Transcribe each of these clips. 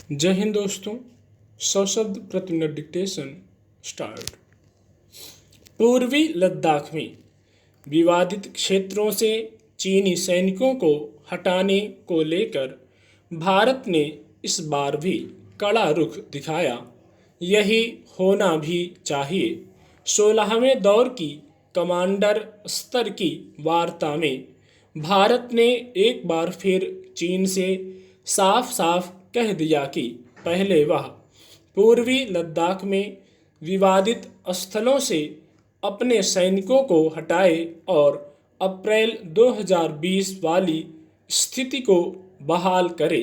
जय हिंद दोस्तों। सशब्द प्रतिमिनट dictation start. पूर्वी लद्दाख में विवादित क्षेत्रों से चीनी सैनिकों को हटाने को लेकर भारत ने इस बार भी कड़ा रुख दिखाया। यही होना भी चाहिए। 16वें दौर की कमांडर स्तर की वार्ता में भारत ने एक बार फिर चीन से साफ साफ कह दिया कि पहले वह पूर्वी लद्दाख में विवादित स्थलों से अपने सैनिकों को हटाए और अप्रैल 2020 वाली स्थिति को बहाल करे।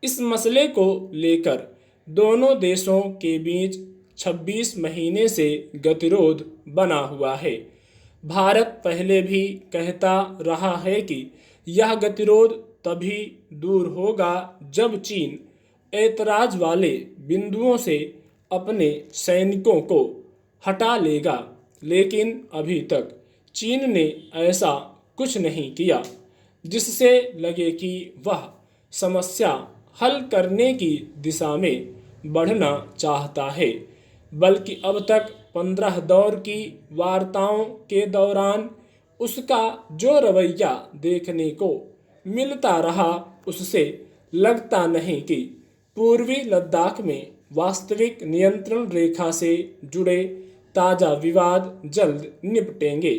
इस मसले को लेकर दोनों देशों के बीच 26 महीने से गतिरोध बना हुआ है। भारत पहले भी कहता रहा है कि यह गतिरोध तभी दूर होगा जब चीन ऐतराज वाले बिंदुओं से अपने सैनिकों को हटा लेगा, लेकिन अभी तक चीन ने ऐसा कुछ नहीं किया जिससे लगे कि वह समस्या हल करने की दिशा में बढ़ना चाहता है, बल्कि अब तक 15 दौर की वार्ताओं के दौरान उसका जो रवैया देखने को मिलता रहा, उससे लगता नहीं कि पूर्वी लद्दाख में वास्तविक नियंत्रण रेखा से जुड़े ताज़ा विवाद जल्द निपटेंगे।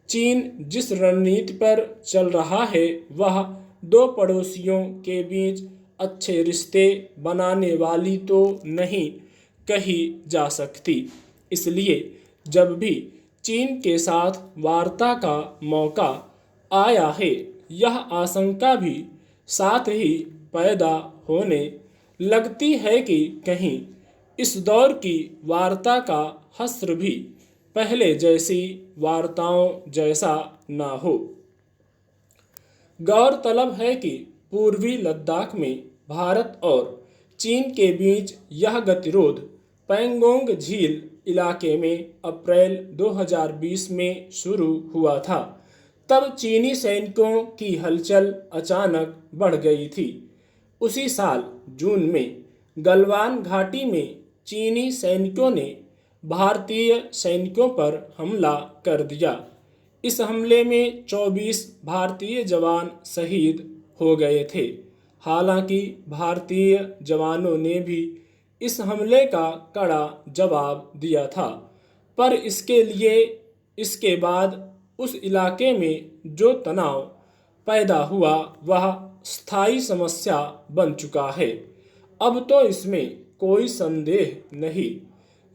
चीन जिस रणनीति पर चल रहा है वह दो पड़ोसियों के बीच अच्छे रिश्ते बनाने वाली तो नहीं कही जा सकती। इसलिए जब भी चीन के साथ वार्ता का मौका आया है, यह आशंका भी साथ ही पैदा होने लगती है कि कहीं इस दौर की वार्ता का हश्र भी पहले जैसी वार्ताओं जैसा ना हो। गौरतलब है कि पूर्वी लद्दाख में भारत और चीन के बीच यह गतिरोध पैंगोंग झील इलाके में अप्रैल 2020 में शुरू हुआ था। तब चीनी सैनिकों की हलचल अचानक बढ़ गई थी। उसी साल जून में गलवान घाटी में चीनी सैनिकों ने भारतीय सैनिकों पर हमला कर दिया। इस हमले में 24 भारतीय जवान शहीद हो गए थे। हालांकि भारतीय जवानों ने भी इस हमले का कड़ा जवाब दिया था, पर इसके बाद उस इलाके में जो तनाव पैदा हुआ वह स्थायी समस्या बन चुका है। अब तो इसमें कोई संदेह नहीं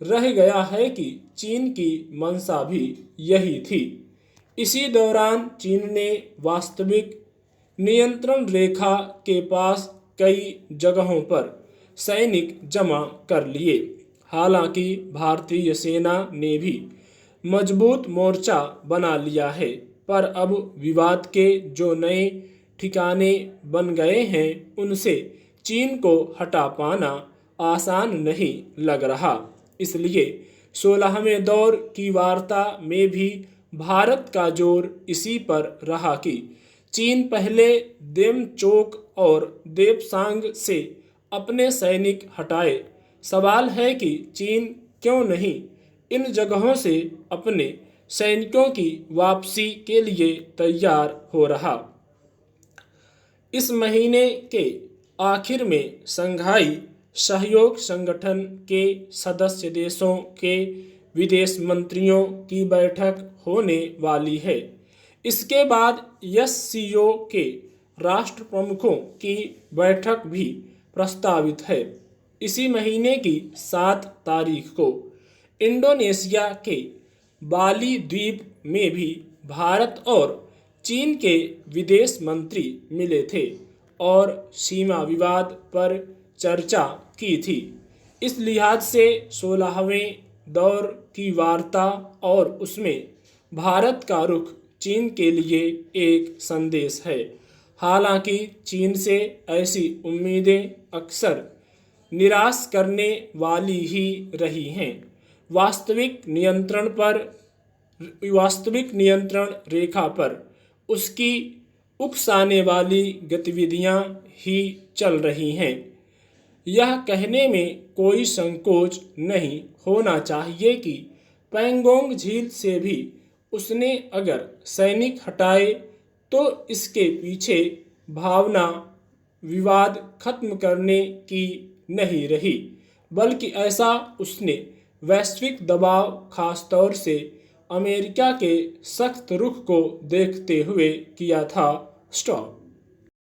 रह गया है कि चीन की मंशा भी यही थी। इसी दौरान चीन ने वास्तविक नियंत्रण रेखा के पास कई जगहों पर सैनिक जमा कर लिए। हालांकि भारतीय सेना ने भी मजबूत मोर्चा बना लिया है, पर अब विवाद के जो नए ठिकाने बन गए हैं उनसे चीन को हटा पाना आसान नहीं लग रहा। इसलिए 16वें दौर की वार्ता में भी भारत का जोर इसी पर रहा कि चीन पहले देमचोक और देपसांग से अपने सैनिक हटाए। सवाल है कि चीन क्यों नहीं इन जगहों से अपने सैनिकों की वापसी के लिए तैयार हो रहा। इस महीने के आखिर में शंघाई सहयोग संगठन के सदस्य देशों के विदेश मंत्रियों की बैठक होने वाली है। इसके बाद एससीओ के राष्ट्र प्रमुखों की बैठक भी प्रस्तावित है। इसी महीने की 7 तारीख को इंडोनेशिया के बाली द्वीप में भी भारत और चीन के विदेश मंत्री मिले थे और सीमा विवाद पर चर्चा की थी। इस लिहाज से 16वें दौर की वार्ता और उसमें भारत का रुख चीन के लिए एक संदेश है। हालांकि चीन से ऐसी उम्मीदें अक्सर निराश करने वाली ही रही हैं। वास्तविक नियंत्रण रेखा पर उसकी उकसाने वाली गतिविधियां ही चल रही हैं। यह कहने में कोई संकोच नहीं होना चाहिए कि पैंगोंग झील से भी उसने अगर सैनिक हटाए तो इसके पीछे भावना विवाद खत्म करने की नहीं रही, बल्कि ऐसा उसने वैश्विक दबाव, खासतौर से अमेरिका के सख्त रुख को देखते हुए किया था। स्टॉप।